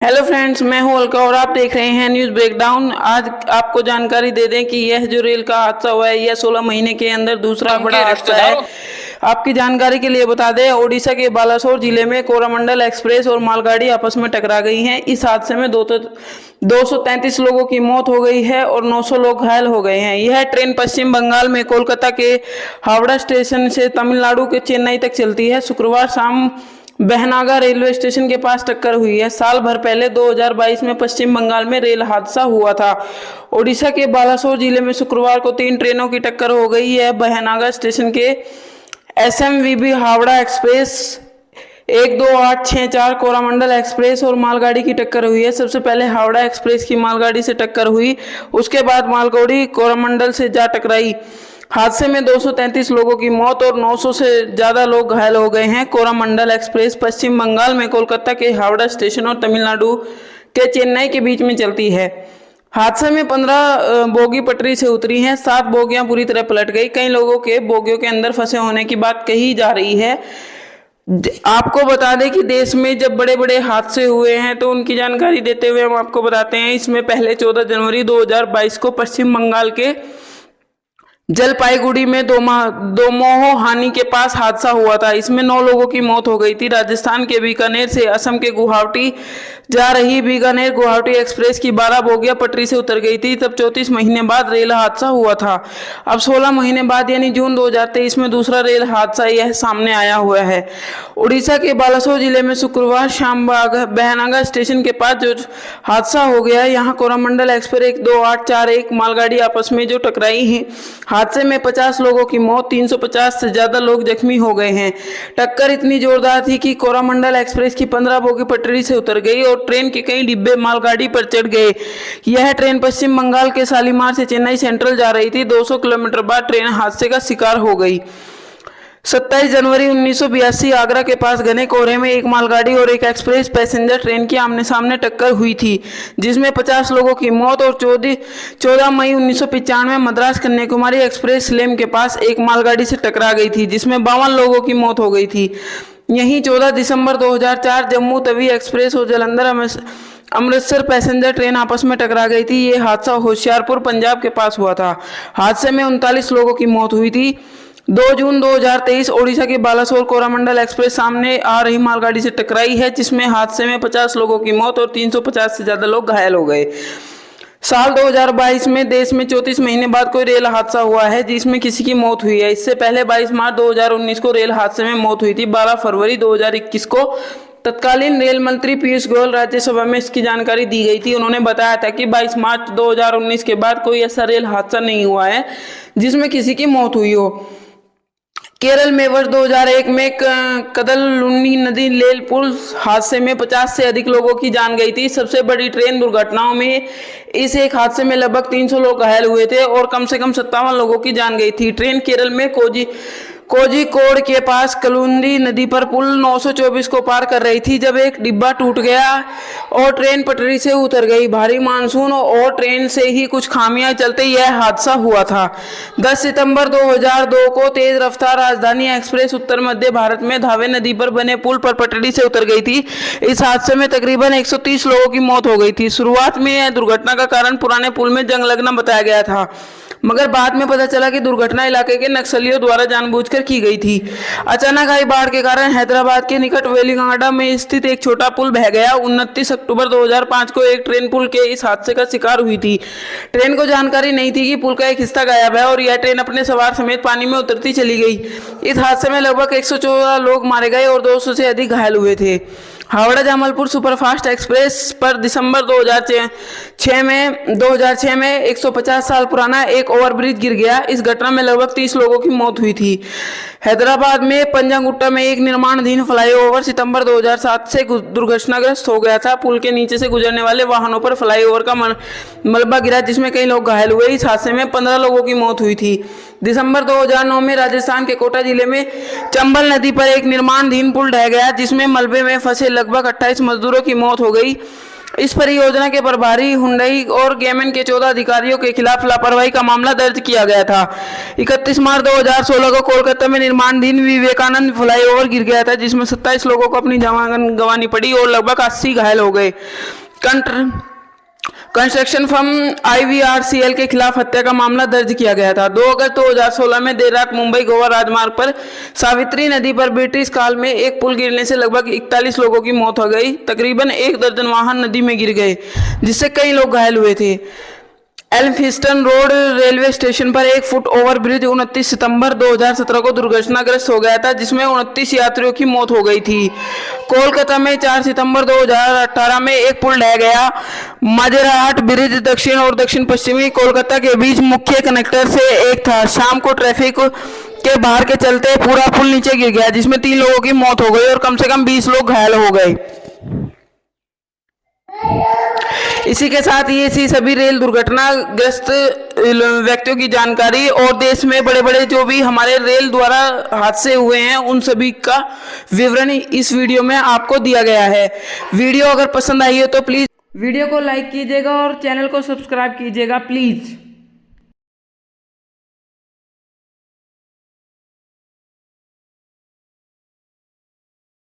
Hello friends, मैं हूं अलका और आप देख रहे हैं न्यूज़ ब्रेकडाउन। आज आपको जानकारी दे दें कि यह जो रेल का हादसा हुआ है यह 16 महीने के अंदर दूसरा बड़ा हादसा है। आपकी जानकारी के लिए बता दें, ओडिशा के बालासोर जिले में कोरामंडल एक्सप्रेस और मालगाड़ी आपस में टकरा गई हैं। इस हादसे में 233 लोगों की मौत हो गई है और 900 लोग घायल हो गए हैं। यह ट्रेन पश्चिम बंगाल में कोलकाता के हावड़ा स्टेशन से तमिलनाडु के चेन्नई तक चलती है। शुक्रवार शाम बहनागा रेलवे स्टेशन के पास टक्कर हुई है। साल भर पहले 2022 में पश्चिम बंगाल में रेल हादसा हुआ था। ओडिशा के बालासोर जिले में शुक्रवार को 3 ट्रेनों की टक्कर हो गई है। बहनागा स्टेशन के एसएमवीबी हावड़ा एक्सप्रेस 12864 कोरामंडल एक्सप्रेस और मालगाड़ी की टक्कर हुई है। सबसे पहले हावड़ा एक्सप्रेस की मालगाड़ी से टक्कर हुई, उसके बाद मालगाड़ी कोरामंडल से जा टकराई। हादसे में 233 लोगों की मौत और 900 से ज़्यादा लोग घायल हो गए हैं। कोरामंडल एक्सप्रेस पश्चिम बंगाल में कोलकाता के हावड़ा स्टेशन और तमिलनाडु के चेन्नई के बीच में चलती है। हादसे में 15 बोगी पटरी से उतरी हैं। 7 बोगियां पूरी तरह पलट गई। कई लोगों के बोगियों के अंदर फंसे होने की बात कही जा रही है। आपको बता दें कि देश में जब बड़े बड़े हादसे हुए हैं तो उनकी जानकारी देते हुए हम आपको बताते हैं। इसमें पहले 14 जनवरी 2022 को पश्चिम बंगाल के जलपाईगुड़ी में दोमोह हानि के पास हादसा हुआ था। इसमें 9 लोगों की मौत हो गई थी। राजस्थान के बीकानेर से असम के गुवाहाटी जा रही बीकानेर गुवाहाटी एक्सप्रेस की 12 बोगियां पटरी से उतर गई थी। तब 34 महीने बाद रेल हादसा हुआ था। अब 16 महीने बाद यानी जून 2023 में दूसरा रेल हादसा यह सामने आया हुआ है। उड़ीसा के बालासोर जिले में शुक्रवार शाम बहनागा स्टेशन के पास जो हादसा हो गया, यहाँ कोरामंडल एक्सप्रेस 12841 मालगाड़ी आपस में जो टकराई है। हादसे में 50 लोगों की मौत, 350 से ज्यादा लोग जख्मी हो गए हैं। टक्कर इतनी जोरदार थी कि कोरामंडल एक्सप्रेस की 15 बोगी पटरी से उतर गई और ट्रेन के कई डिब्बे मालगाड़ी पर चढ़ गए। यह ट्रेन पश्चिम बंगाल के शालीमार से चेन्नई सेंट्रल जा रही थी। 200 किलोमीटर बाद ट्रेन हादसे का शिकार हो गई। 27 जनवरी 1982 आगरा के पास घने कोहरे में एक मालगाड़ी और एक एक्सप्रेस पैसेंजर ट्रेन की आमने सामने टक्कर हुई थी, जिसमें 50 लोगों की मौत और 14 मई 1995 मद्रास कन्याकुमारी एक्सप्रेस लेम के पास एक मालगाड़ी से टकरा गई थी, जिसमें 52 लोगों की मौत हो गई थी। यहीं 14 दिसंबर 2004 जम्मू तवी एक्सप्रेस और जलंधर अमृतसर पैसेंजर ट्रेन आपस में टकरा गई थी। ये हादसा होशियारपुर पंजाब के पास हुआ था। हादसे में 39 लोगों की मौत हुई थी। 2 जून 2023 ओडिशा के बालासोर कोरामंडल एक्सप्रेस सामने आ रही मालगाड़ी से टकराई है, जिसमें हादसे में 50 लोगों की मौत और 350 से ज्यादा लोग घायल हो गए। साल 2022 में देश में 34 महीने बाद कोई रेल हादसा हुआ है जिसमें किसी की मौत हुई है। इससे पहले 22 मार्च 2019 को रेल हादसे में मौत हुई थी। 12 फरवरी 2021 को तत्कालीन रेल मंत्री पीयूष गोयल राज्यसभा में इसकी जानकारी दी गई थी। उन्होंने बताया था कि 22 मार्च 2019 के बाद कोई ऐसा रेल हादसा नहीं हुआ है जिसमें किसी की मौत हुई हो। केरल में वर्ष 2001 में कदलुन्नी नदी लेल पुल हादसे में 50 से अधिक लोगों की जान गई थी। सबसे बड़ी ट्रेन दुर्घटनाओं में इस एक हादसे में लगभग 300 लोग घायल हुए थे और कम से कम 57 लोगों की जान गई थी। ट्रेन केरल में कोझिकोड के पास कलुंदी नदी पर पुल 924 को पार कर रही थी जब एक डिब्बा टूट गया और ट्रेन पटरी से उतर गई। भारी मानसून और ट्रेन से ही कुछ खामियां चलते यह हादसा हुआ था। 10 सितंबर 2002 को तेज रफ्तार राजधानी एक्सप्रेस उत्तर मध्य भारत में धावे नदी पर बने पुल पर पटरी से उतर गई थी। इस हादसे में तकरीबन 130 लोगों की मौत हो गई थी। शुरुआत में यह दुर्घटना का कारण पुराने पुल में जंग लगना बताया गया था, मगर बाद में पता चला कि दुर्घटना इलाके के नक्सलियों द्वारा जानबूझकर की गई थी। अचानक आई बाढ़ के कारण हैदराबाद के निकट वेलिंगडाला में स्थित एक छोटा पुल बह गया। 29 अक्टूबर 2005 को एक ट्रेन पुल के इस हादसे का शिकार हुई थी। ट्रेन को जानकारी नहीं थी कि पुल का एक हिस्सा गायब है और यह ट्रेन अपने सवार समेत पानी में उतरती चली गई। इस हादसे में लगभग 114 लोग मारे गए और 200 से अधिक घायल हुए थे। हावड़ा जामलपुर सुपरफास्ट एक्सप्रेस पर दिसंबर 2006 में 150 साल पुराना एक ओवरब्रिज गिर गया। इस घटना में लगभग 30 लोगों की मौत हुई थी। हैदराबाद में पंजागुट्टा में एक निर्माणाधीन फ्लाईओवर सितंबर 2007 से दुर्घटनाग्रस्त हो गया था। पुल के नीचे से गुजरने वाले वाहनों पर फ्लाईओवर का मलबा गिरा, जिसमें कई लोग घायल हुए। इस हादसे में 15 लोगों की मौत हुई थी। दिसंबर 2009 में राजस्थान के कोटा जिले में चंबल नदी पर एक निर्माणाधीन पुल ढह गया, जिसमें मलबे में फंसे लगभग 28 मजदूरों की मौत हो गई। इस परियोजना के प्रभारी हुंडई और गेमन के 14 अधिकारियों के खिलाफ लापरवाही का मामला दर्ज किया गया था। 31 मार्च 2016 को कोलकाता में निर्माणाधीन विवेकानंद फ्लाईओवर गिर गया था, जिसमें 27 लोगों को अपनी जान गंवानी पड़ी और लगभग 80 घायल हो गए। कंस्ट्रक्शन फर्म IVRCL के खिलाफ हत्या का मामला दर्ज किया गया था। 2 अगस्त 2016 में देर रात मुंबई गोवा राजमार्ग पर सावित्री नदी पर ब्रिटिश काल में एक पुल गिरने से लगभग 41 लोगों की मौत हो गई। तकरीबन 1 दर्जन वाहन नदी में गिर गए, जिससे कई लोग घायल हुए थे। एल्फिंस्टन रोड रेलवे स्टेशन पर 1 फुट ओवर ब्रिज 29 सितंबर 2017 को दुर्घटनाग्रस्त हो गया था, जिसमें 29 यात्रियों की मौत हो गई थी। कोलकाता में 4 सितंबर 2018 में एक पुल ढह गया। माजराहाट ब्रिज दक्षिण और दक्षिण पश्चिमी कोलकाता के बीच मुख्य कनेक्टर से एक था। शाम को ट्रैफिक के बाहर के चलते पूरा पुल नीचे गिर गया, जिसमें 3 लोगों की मौत हो गई और कम से कम 20 लोग घायल हो गए। इसी के साथ ये थी सभी रेल दुर्घटनाग्रस्त व्यक्तियों की जानकारी, और देश में बड़े बड़े जो भी हमारे रेल द्वारा हादसे हुए हैं उन सभी का विवरण इस वीडियो में आपको दिया गया है। वीडियो अगर पसंद आई हो तो प्लीज़ वीडियो को लाइक कीजिएगा और चैनल को सब्सक्राइब कीजिएगा प्लीज़।